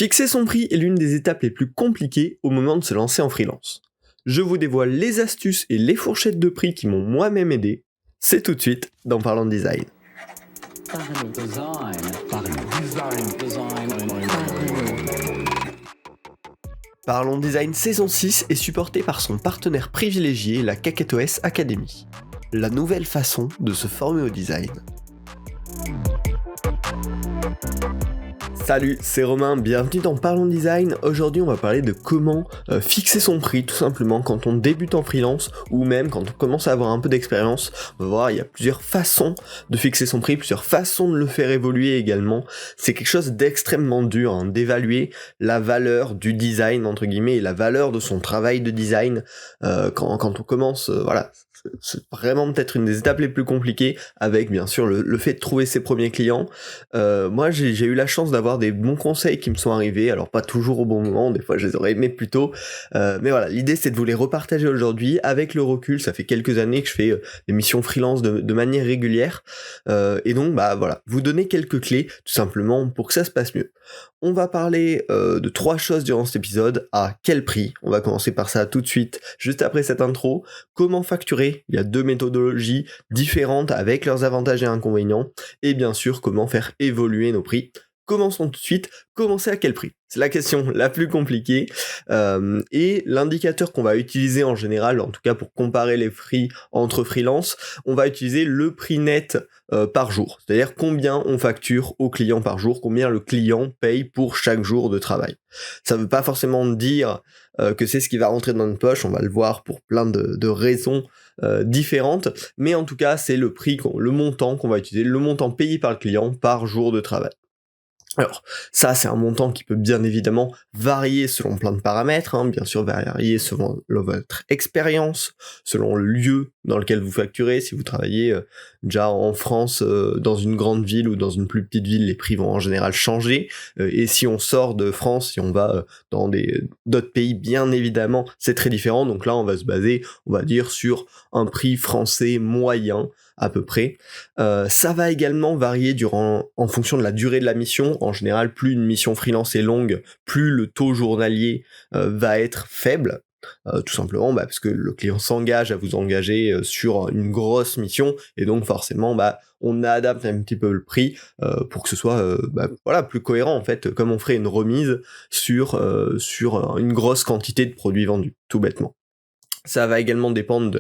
Fixer son prix est l'une des étapes les plus compliquées au moment de se lancer en freelance. Je vous dévoile les astuces et les fourchettes de prix qui m'ont moi-même aidé. C'est tout de suite dans Parlons Design. Parlons Design saison 6 est supporté par son partenaire privilégié, la KakeTOS Academy. La nouvelle façon de se former au design. Salut, c'est Romain, bienvenue dans Parlons Design. Aujourd'hui on va parler de comment fixer son prix tout simplement quand on débute en freelance ou même quand on commence à avoir un peu d'expérience. On va voir, il y a plusieurs façons de fixer son prix, plusieurs façons de le faire évoluer également. C'est quelque chose d'extrêmement dur d'évaluer la valeur du design entre guillemets et la valeur de son travail de design quand on commence, voilà. C'est vraiment peut-être une des étapes les plus compliquées avec bien sûr le fait de trouver ses premiers clients. Moi j'ai eu la chance d'avoir des bons conseils qui me sont arrivés, alors pas toujours au bon moment, des fois je les aurais aimés plus tôt, mais voilà, l'idée c'est de vous les repartager aujourd'hui. Avec le recul, ça fait quelques années que je fais des missions freelance de manière régulière, et donc bah voilà, vous donner quelques clés tout simplement pour que ça se passe mieux. On va parler de 3 choses durant cet épisode. À quel prix? On va commencer par ça tout de suite, juste après cette intro. Comment facturer? Il y a 2 méthodologies différentes avec leurs avantages et inconvénients. Et bien sûr, comment faire évoluer nos prix. Commençons tout de suite. Commencer à quel prix? C'est la question la plus compliquée. Et l'indicateur qu'on va utiliser en général, en tout cas pour comparer les prix entre freelance, on va utiliser le prix net par jour. C'est-à-dire combien on facture au client par jour, combien le client paye pour chaque jour de travail. Ça ne veut pas forcément dire que c'est ce qui va rentrer dans notre poche, on va le voir pour plein de raisons différentes, mais en tout cas c'est le prix, le montant qu'on va utiliser, le montant payé par le client par jour de travail. Alors, ça c'est un montant qui peut bien évidemment varier selon plein de paramètres, bien sûr varier selon votre expérience, selon le lieu dans lequel vous facturez. Si vous travaillez déjà en France, dans une grande ville ou dans une plus petite ville, les prix vont en général changer, et si on sort de France, si on va dans d'autres pays, bien évidemment c'est très différent. Donc là on va se baser, on va dire, sur un prix français moyen à peu près. Ça va également varier en fonction de la durée de la mission. En général, plus une mission freelance est longue, plus le taux journalier va être faible. Tout simplement parce que le client s'engage à vous engager sur une grosse mission, et donc forcément on adapte un petit peu le prix pour que ce soit plus cohérent en fait, comme on ferait une remise sur une grosse quantité de produits vendus, tout bêtement. Ça va également dépendre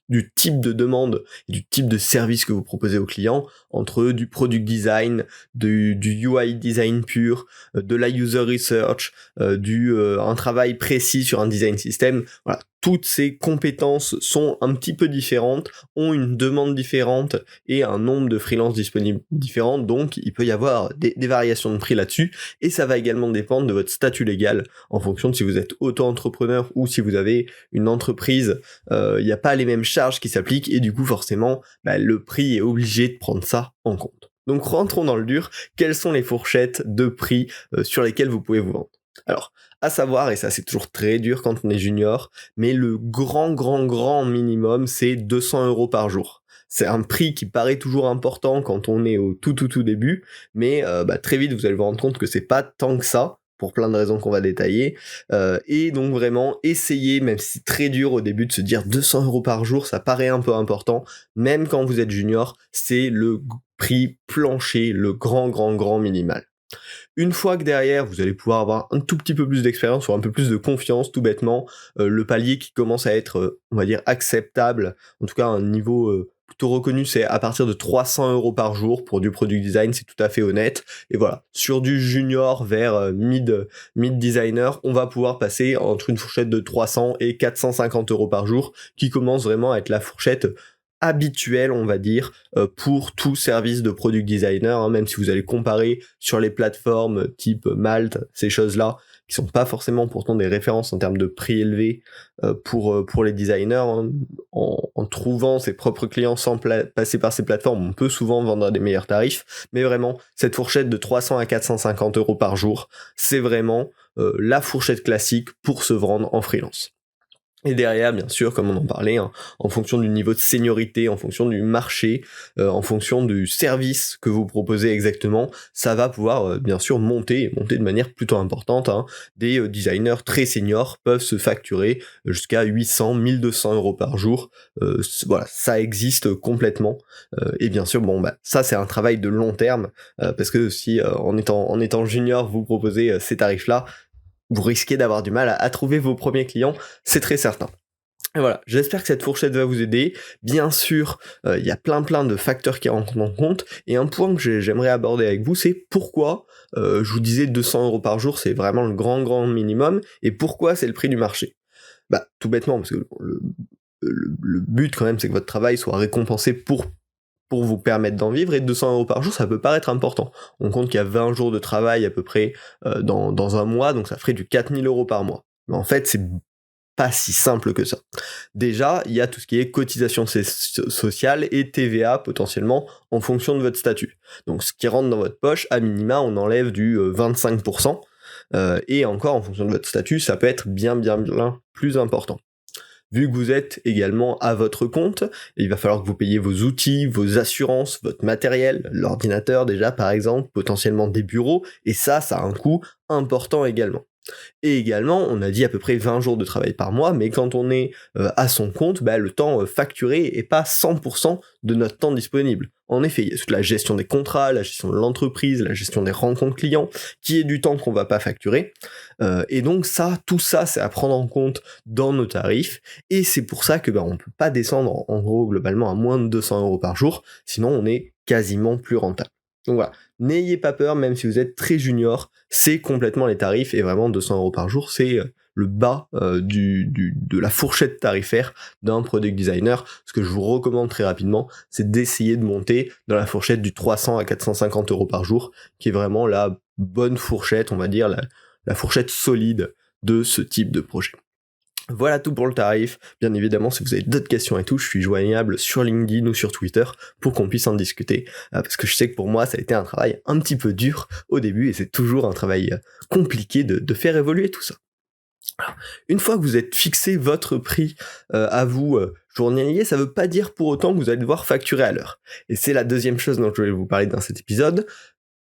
du type de demande et du type de service que vous proposez aux clients, entre du product design, du UI design pur, de la user research, un travail précis sur un design system. Voilà, toutes ces compétences sont un petit peu différentes, ont une demande différente et un nombre de freelances disponibles différents, donc il peut y avoir des variations de prix là-dessus, et ça va également dépendre de votre statut légal, en fonction de si vous êtes auto-entrepreneur ou si vous avez une entreprise. Il n'y a pas les mêmes charges qui s'appliquent, et du coup forcément le prix est obligé de prendre ça en compte. Donc rentrons dans le dur. Quelles sont les fourchettes de prix sur lesquelles vous pouvez vous vendre? Alors, à savoir, et ça c'est toujours très dur quand on est junior, mais le grand minimum c'est 200 € par jour. C'est un prix qui paraît toujours important quand on est au tout début, mais très vite vous allez vous rendre compte que c'est pas tant que ça, pour plein de raisons qu'on va détailler, et donc vraiment essayez, même si c'est très dur au début, de se dire 200 € par jour, ça paraît un peu important, même quand vous êtes junior, c'est le prix plancher, le grand minimal. Une fois que derrière vous allez pouvoir avoir un tout petit peu plus d'expérience ou un peu plus de confiance, tout bêtement, le palier qui commence à être, on va dire, acceptable, en tout cas un niveau plutôt reconnu, c'est à partir de 300 € par jour pour du product design, c'est tout à fait honnête. Et voilà, sur du junior vers mid designer, on va pouvoir passer entre une fourchette de 300 et 450 € par jour, qui commence vraiment à être la fourchette habituel, on va dire, pour tout service de product designer, même si vous allez comparer sur les plateformes type Malte, ces choses-là, qui sont pas forcément pourtant des références en termes de prix élevés pour les designers, en trouvant ses propres clients sans passer par ces plateformes, on peut souvent vendre à des meilleurs tarifs, mais vraiment, cette fourchette de 300 à 450 € par jour, c'est vraiment la fourchette classique pour se vendre en freelance. Et derrière, bien sûr, comme on en parlait, hein, en fonction du niveau de seniorité, en fonction du marché, en fonction du service que vous proposez exactement, ça va pouvoir bien sûr monter, et monter de manière plutôt importante, hein. Des designers très seniors peuvent se facturer jusqu'à 800, 1200 euros par jour. Voilà, ça existe complètement. Et bien sûr, bon, bah, ça c'est un travail de long terme, parce que si en étant junior, vous proposez ces tarifs-là, vous risquez d'avoir du mal à trouver vos premiers clients, c'est très certain. Et voilà, j'espère que cette fourchette va vous aider. Bien sûr, il y a plein de facteurs qui rentrent en compte, et un point que j'aimerais aborder avec vous, c'est pourquoi, je vous disais 200 euros par jour, c'est vraiment le grand minimum, et pourquoi c'est le prix du marché. Bah, tout bêtement, parce que le but quand même, c'est que votre travail soit récompensé pour vous permettre d'en vivre, et 200 euros par jour, ça peut paraître important. On compte qu'il y a 20 jours de travail à peu près dans un mois, donc ça ferait du 4000 euros par mois. Mais en fait, c'est pas si simple que ça. Déjà, il y a tout ce qui est cotisation sociale et TVA potentiellement en fonction de votre statut. Donc ce qui rentre dans votre poche, à minima, on enlève du 25%, et encore en fonction de votre statut, ça peut être bien plus important. Vu que vous êtes également à votre compte, il va falloir que vous payiez vos outils, vos assurances, votre matériel, l'ordinateur déjà par exemple, potentiellement des bureaux, et ça a un coût important également. Et également, on a dit à peu près 20 jours de travail par mois, mais quand on est à son compte, bah, le temps facturé est pas 100% de notre temps disponible. En effet, il y a toute la gestion des contrats, la gestion de l'entreprise, la gestion des rencontres clients, qui est du temps qu'on va pas facturer. Et donc tout ça, c'est à prendre en compte dans nos tarifs, et c'est pour ça que on peut pas descendre en gros globalement à moins de 200 euros par jour, sinon on est quasiment plus rentable. Donc voilà, n'ayez pas peur, même si vous êtes très junior, c'est complètement les tarifs, et vraiment 200 euros par jour, c'est le bas de la fourchette tarifaire d'un product designer. Ce que je vous recommande très rapidement, c'est d'essayer de monter dans la fourchette du 300 à 450 euros par jour, qui est vraiment la bonne fourchette, on va dire, la fourchette solide de ce type de projet. Voilà tout pour le tarif. Bien évidemment, si vous avez d'autres questions et tout, je suis joignable sur LinkedIn ou sur Twitter pour qu'on puisse en discuter, parce que je sais que pour moi, ça a été un travail un petit peu dur au début, et c'est toujours un travail compliqué de faire évoluer tout ça. Alors, une fois que vous êtes fixé votre prix à vous journalier, ça veut pas dire pour autant que vous allez devoir facturer à l'heure. Et c'est la deuxième chose dont je vais vous parler dans cet épisode.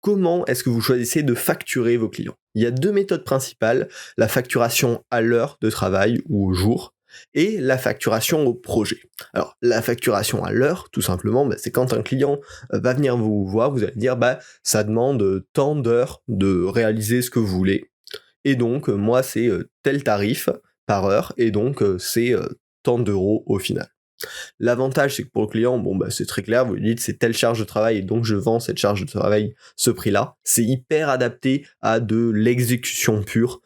Comment est-ce que vous choisissez de facturer vos clients? Il y a deux méthodes principales, la facturation à l'heure de travail ou au jour, et la facturation au projet. Alors, la facturation à l'heure, tout simplement, c'est quand un client va venir vous voir, vous allez dire, ça demande tant d'heures de réaliser ce que vous voulez, et donc moi c'est tel tarif par heure, et donc c'est tant d'euros au final. L'avantage, c'est que pour le client, c'est très clair, vous lui dites c'est telle charge de travail et donc je vends cette charge de travail ce prix-là. C'est hyper adapté à de l'exécution pure,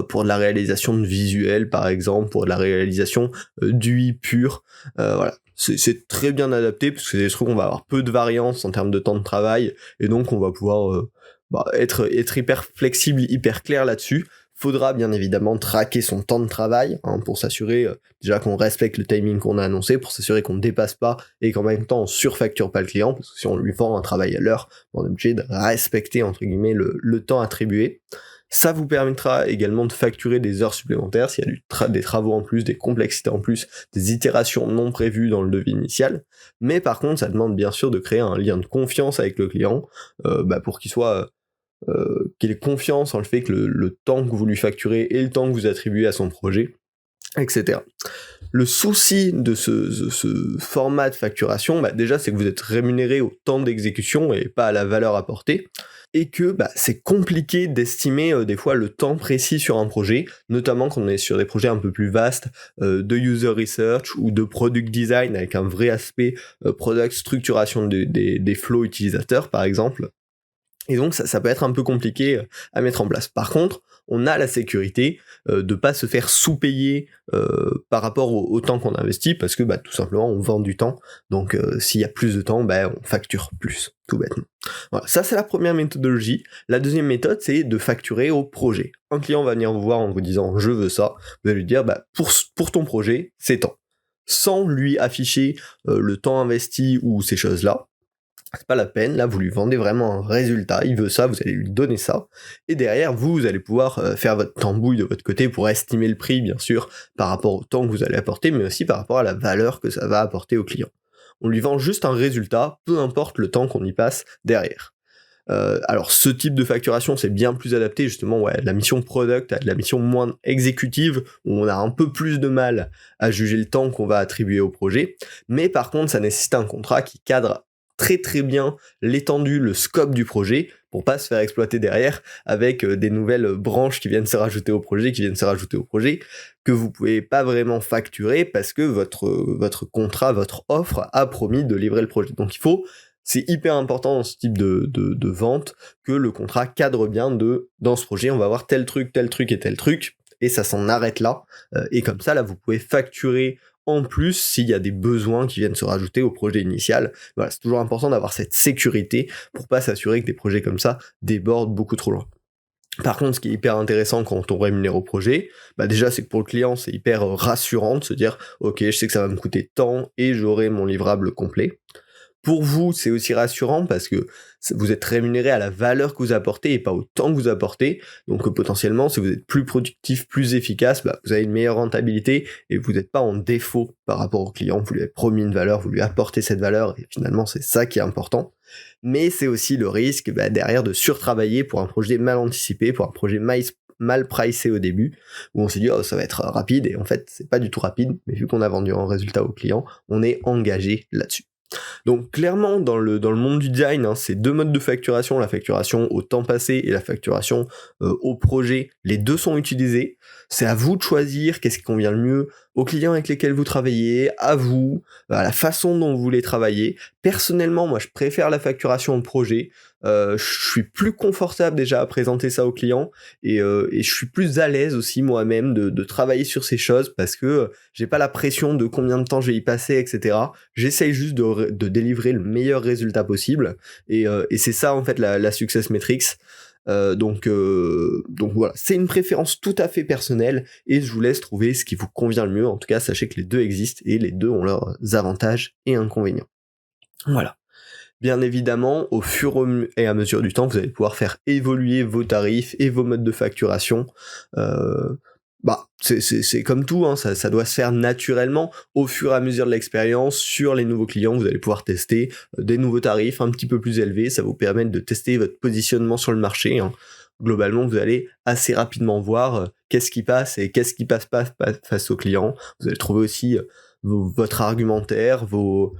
pour de la réalisation de visuels par exemple, pour de la réalisation d'UI pure, voilà. C'est très bien adapté parce que c'est des trucs où on va avoir peu de variance en termes de temps de travail, et donc on va pouvoir être hyper flexible, hyper clair là-dessus. Faudra bien évidemment traquer son temps de travail, hein, pour s'assurer déjà qu'on respecte le timing qu'on a annoncé, pour s'assurer qu'on ne dépasse pas et qu'en même temps on surfacture pas le client, parce que si on lui vend un travail à l'heure, on est obligé de respecter entre guillemets le temps attribué. Ça vous permettra également de facturer des heures supplémentaires s'il y a des travaux en plus, des complexités en plus, des itérations non prévues dans le devis initial. Mais par contre, ça demande bien sûr de créer un lien de confiance avec le client, pour qu'il ait confiance en le fait que le temps que vous lui facturez et le temps que vous attribuez à son projet, etc. Le souci de ce format de facturation, déjà c'est que vous êtes rémunéré au temps d'exécution et pas à la valeur apportée, et que c'est compliqué d'estimer des fois le temps précis sur un projet, notamment quand on est sur des projets un peu plus vastes, de user research ou de product design avec un vrai aspect product structuration des flows utilisateurs par exemple. Et donc ça peut être un peu compliqué à mettre en place. Par contre, on a la sécurité de pas se faire sous-payer par rapport au temps qu'on investit, parce que tout simplement on vend du temps, donc s'il y a plus de temps, on facture plus, tout bêtement. Voilà, ça c'est la première méthodologie. La deuxième méthode, c'est de facturer au projet. Un client va venir vous voir en vous disant je veux ça, vous allez lui dire pour ton projet, c'est tant. Sans lui afficher le temps investi ou ces choses-là. C'est pas la peine, là vous lui vendez vraiment un résultat, il veut ça, vous allez lui donner ça, et derrière vous allez pouvoir faire votre tambouille de votre côté pour estimer le prix bien sûr par rapport au temps que vous allez apporter, mais aussi par rapport à la valeur que ça va apporter au client. On lui vend juste un résultat, peu importe le temps qu'on y passe derrière. Alors ce type de facturation c'est bien plus adapté justement à de la mission product, à de la mission moins exécutive, où on a un peu plus de mal à juger le temps qu'on va attribuer au projet, mais par contre ça nécessite un contrat qui cadre très très bien l'étendue, le scope du projet, pour pas se faire exploiter derrière avec des nouvelles branches qui viennent se rajouter au projet, que vous pouvez pas vraiment facturer parce que votre contrat, votre offre a promis de livrer le projet. Donc c'est hyper important dans ce type de vente que le contrat cadre bien dans ce projet, on va avoir tel truc et tel truc, et ça s'en arrête là. Et comme ça, là, vous pouvez facturer en plus s'il y a des besoins qui viennent se rajouter au projet initial. Voilà, c'est toujours important d'avoir cette sécurité pour pas s'assurer que des projets comme ça débordent beaucoup trop loin. Par contre, ce qui est hyper intéressant quand on rémunère au projet, déjà c'est que pour le client c'est hyper rassurant de se dire ok, je sais que ça va me coûter tant et j'aurai mon livrable complet. Pour vous, c'est aussi rassurant parce que vous êtes rémunéré à la valeur que vous apportez et pas au temps que vous apportez. Donc potentiellement, si vous êtes plus productif, plus efficace, vous avez une meilleure rentabilité et vous n'êtes pas en défaut par rapport au client. Vous lui avez promis une valeur, vous lui apportez cette valeur et finalement c'est ça qui est important. Mais c'est aussi le risque derrière de surtravailler pour un projet mal anticipé, pour un projet mal pricé au début, où on s'est dit ça va être rapide et en fait c'est pas du tout rapide, mais vu qu'on a vendu un résultat au client, on est engagé là-dessus. Donc clairement dans le monde du design, c'est deux modes de facturation, la facturation au temps passé et la facturation au projet, les deux sont utilisés, c'est à vous de choisir qu'est-ce qui convient le mieux aux clients avec lesquels vous travaillez, à vous, à la façon dont vous voulez travailler. Personnellement, moi je préfère la facturation au projet, je suis plus confortable déjà à présenter ça aux clients et je suis plus à l'aise aussi moi-même de travailler sur ces choses parce que j'ai pas la pression de combien de temps je vais y passer, etc. J'essaye juste de délivrer le meilleur résultat possible et c'est ça en fait la success metrics. Donc voilà, c'est une préférence tout à fait personnelle et je vous laisse trouver ce qui vous convient le mieux. En tout cas, sachez que les deux existent et les deux ont leurs avantages et inconvénients. Voilà. Bien évidemment, au fur et à mesure du temps, vous allez pouvoir faire évoluer vos tarifs et vos modes de facturation. C'est comme tout, ça doit se faire naturellement au fur et à mesure de l'expérience. Sur les nouveaux clients, vous allez pouvoir tester des nouveaux tarifs un petit peu plus élevés, ça vous permet de tester votre positionnement sur le marché. Globalement, vous allez assez rapidement voir qu'est-ce qui passe et qu'est-ce qui passe pas face aux clients. Vous allez trouver aussi votre argumentaire, vos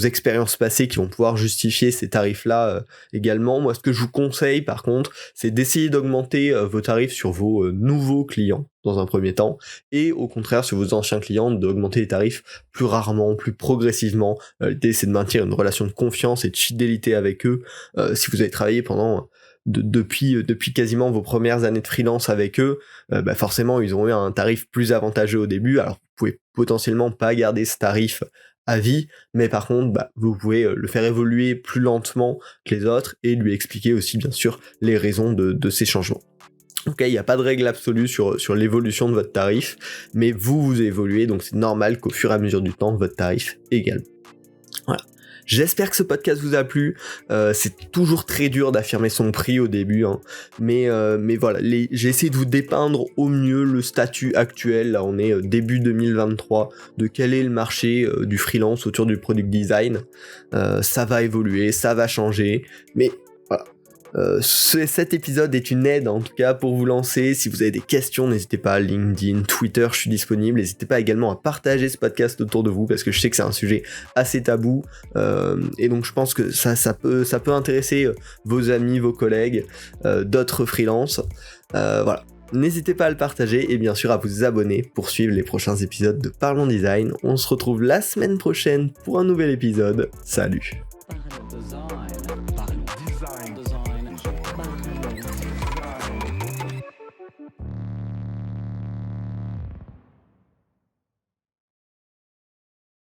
expériences passées qui vont pouvoir justifier ces tarifs-là également. Moi, ce que je vous conseille, par contre, c'est d'essayer d'augmenter vos tarifs sur vos nouveaux clients, dans un premier temps, et au contraire, sur vos anciens clients, d'augmenter les tarifs plus rarement, plus progressivement. L'idée, c'est de maintenir une relation de confiance et de fidélité avec eux. Si vous avez travaillé pendant... depuis quasiment vos premières années de freelance avec eux, forcément, ils ont eu un tarif plus avantageux au début, alors vous pouvez potentiellement pas garder ce tarif à vie, mais par contre vous pouvez le faire évoluer plus lentement que les autres et lui expliquer aussi bien sûr les raisons de ces changements. Ok, il n'y a pas de règle absolue sur l'évolution de votre tarif, mais vous évoluez, donc c'est normal qu'au fur et à mesure du temps votre tarif également. Voilà. J'espère que ce podcast vous a plu. C'est toujours très dur d'affirmer son prix au début, mais voilà, j'ai essayé de vous dépeindre au mieux le statut actuel. Là, on est début 2023, de quel est le marché du freelance autour du product design. Ça va évoluer, ça va changer, mais voilà. Cet épisode est une aide en tout cas pour vous lancer. Si vous avez des questions, n'hésitez pas, LinkedIn, Twitter, je suis disponible. N'hésitez pas également à partager ce podcast autour de vous parce que je sais que c'est un sujet assez tabou et donc je pense que ça peut intéresser vos amis, vos collègues, d'autres freelances. Voilà. N'hésitez pas à le partager et bien sûr à vous abonner pour suivre les prochains épisodes de Parlons Design. On se retrouve la semaine prochaine pour un nouvel épisode. Salut!